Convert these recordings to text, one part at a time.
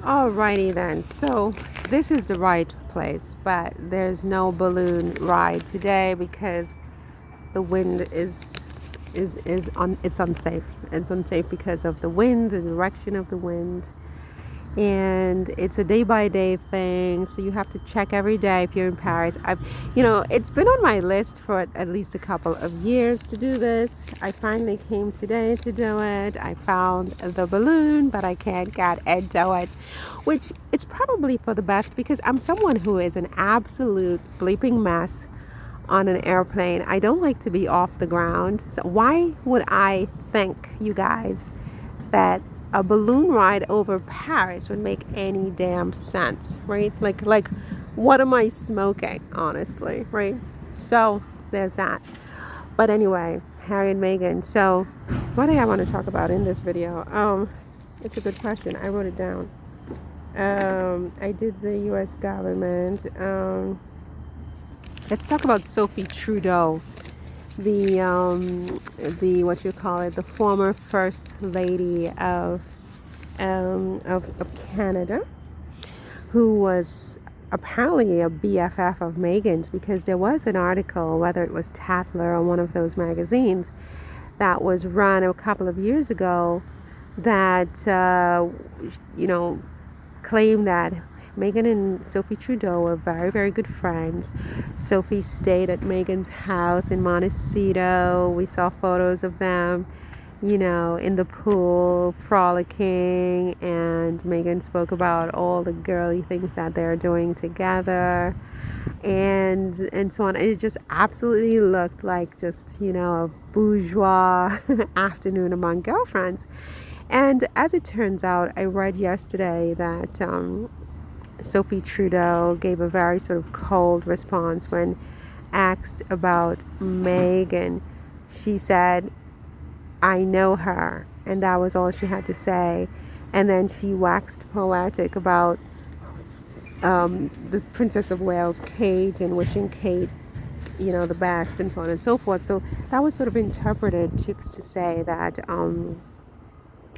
Alrighty then. So this is the right place, but there's no balloon ride today because the wind it's unsafe. It's unsafe because of the wind, the direction of the wind, and it's a day by day thing, so you have to check every day if you're in Paris. It's been on my list for at least a couple of years to do this. I finally came today to do it. I found the balloon, but I can't get into it, which it's probably for the best because I'm someone who is an absolute bleeping mess on an airplane. I don't like to be off the ground, so why would I think, you guys, that a balloon ride over Paris would make any damn sense, right? Like what am I smoking, honestly, right? So there's that. But anyway, Harry and Meghan. So what do I want to talk about in this video? It's a good question. I wrote it down. I did the U.S. government. Let's talk about Sophie Trudeau, the what you call it, the former first lady of Canada, who was apparently a BFF of Meghan's, because there was an article, whether it was Tatler or one of those magazines, that was run a couple of years ago that claimed that Meghan and Sophie Trudeau were very, very good friends. Sophie stayed at Meghan's house in Montecito. We saw photos of them, in the pool, frolicking, and Meghan spoke about all the girly things that they're doing together, and so on. It just absolutely looked like just, a bourgeois afternoon among girlfriends. And as it turns out, I read yesterday that Sophie Trudeau gave a very sort of cold response when asked about Meghan. She said, "I know her," and that was all she had to say. And then she waxed poetic about the Princess of Wales, Kate, and wishing Kate, the best, and so on and so forth. So that was sort of interpreted to say that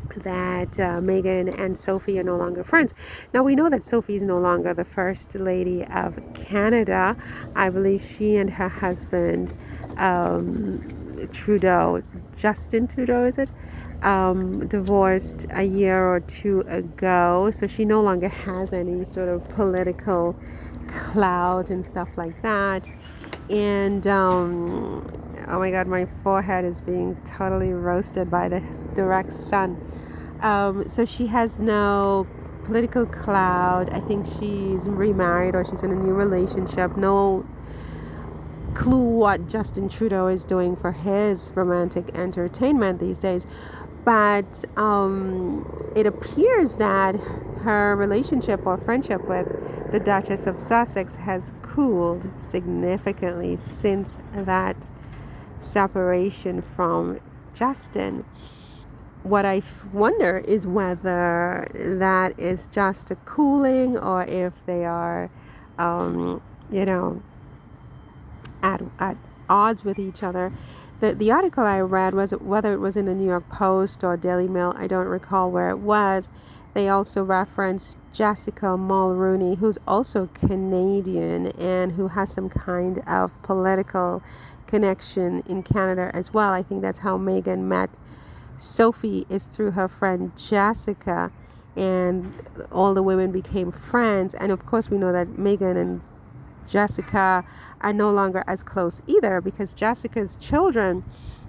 Meghan and Sophie are no longer friends. Now we know that Sophie is no longer the First Lady of Canada. I believe she and her husband, Trudeau, Justin Trudeau, is it? Divorced a year or two ago. So she no longer has any sort of political clout and stuff like that. And oh my God, my forehead is being totally roasted by the direct sun. So she has no political clout. I think she's remarried or she's in a new relationship. No clue what Justin Trudeau is doing for his romantic entertainment these days. But it appears that her relationship or friendship with the Duchess of Sussex has cooled significantly since that separation from Justin. What I wonder is whether that is just a cooling or if they are, you know, at odds with each other. The article I read was whether it was in the New York Post or Daily Mail. I don't recall where it was. They also referenced Jessica Mulroney, who's also Canadian and who has some kind of political connection in Canada as well. I think that's how Meghan met Sophie, is through her friend Jessica, and all the women became friends. And of course, we know that Meghan and Jessica are no longer as close either, because Jessica's children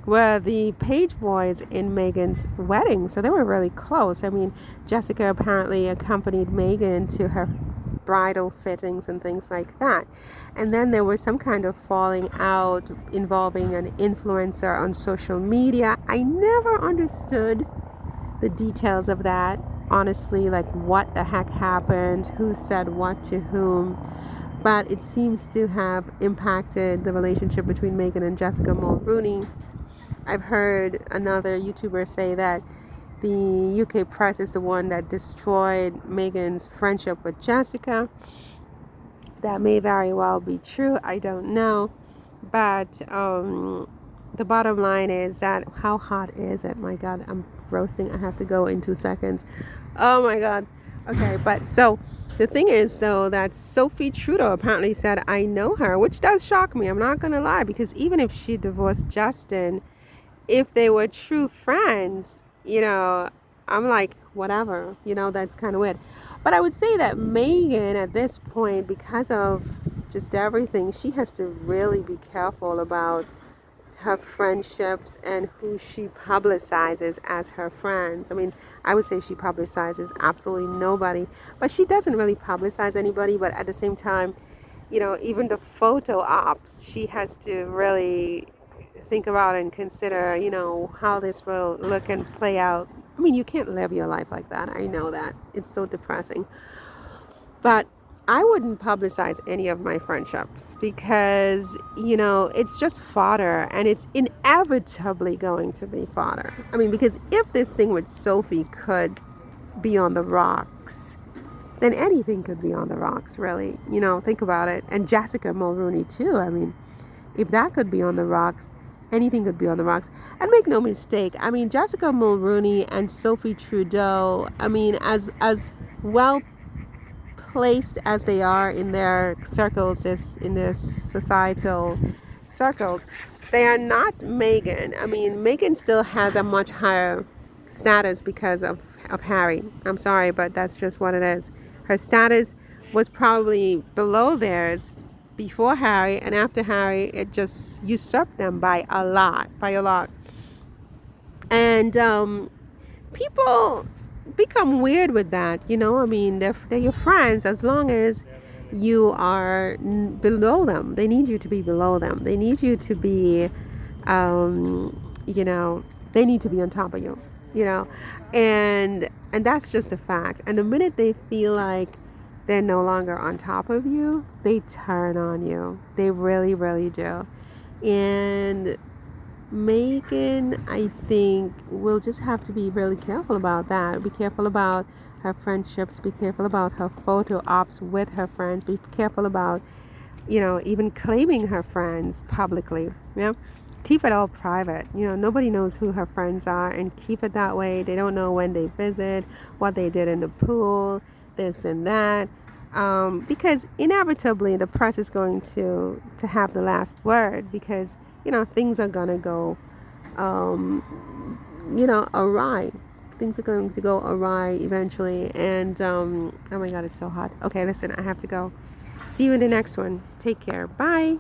were the page boys in Meghan's wedding, so they were really close. I mean, Jessica apparently accompanied Meghan to her bridal fittings and things like that. And then there was some kind of falling out involving an influencer on social media. I never understood the details of that, honestly, like what the heck happened, who said what to whom. But it seems to have impacted the relationship between Meghan and Jessica Mulroney. I've heard another YouTuber say that the UK press is the one that destroyed Meghan's friendship with Jessica. That may very well be true. I don't know. But the bottom line is that, how hot is it? My God, I'm roasting. I have to go in 2 seconds. Oh my God. Okay, but so the thing is, though, that Sophie Trudeau apparently said, I know her, which does shock me. I'm not going to lie, because even if she divorced Justin, if they were true friends, I'm like, whatever, that's kind of weird. But I would say that Megan, at this point, because of just everything, she has to really be careful about her friendships and who she publicizes as her friends. I mean, I would say she publicizes absolutely nobody, but she doesn't really publicize anybody. But at the same time, even the photo ops, she has to really think about and consider, how this will look and play out. I mean, you can't live your life like that. I know that. It's so depressing. But I wouldn't publicize any of my friendships because, it's just fodder and it's inevitably going to be fodder. I mean, because if this thing with Sophie could be on the rocks, then anything could be on the rocks, really. Think about it. And Jessica Mulrooney, too. I mean, if that could be on the rocks, anything could be on the rocks. And make no mistake, I mean, Jessica Mulrooney and Sophie Trudeau, I mean, as well placed as they are in their circles, in their societal circles, they are not Meghan. I mean, Meghan still has a much higher status because of Harry. I'm sorry, but that's just what it is. Her status was probably below theirs before Harry, and after Harry, it just usurped them by a lot, And people become weird with that, I mean, they're your friends as long as you are below them. They need you to be below them. They need you to be, you know, they need to be on top of you, you know, and that's just a fact. And the minute they feel like they're no longer on top of you, they turn on you. They really, really do. And Megan, I think, will just have to be really careful about that. Be careful about her friendships. Be careful about her photo ops with her friends. Be careful about, even claiming her friends publicly. Yeah, keep it all private. Nobody knows who her friends are, and keep it that way. They don't know when they visit, what they did in the pool, this and that. Because inevitably the press is going to have the last word because things are gonna go awry. Things are going to go awry eventually. And oh my god, it's so hot. Okay, listen, I have to go. See you in the next one. Take care. Bye.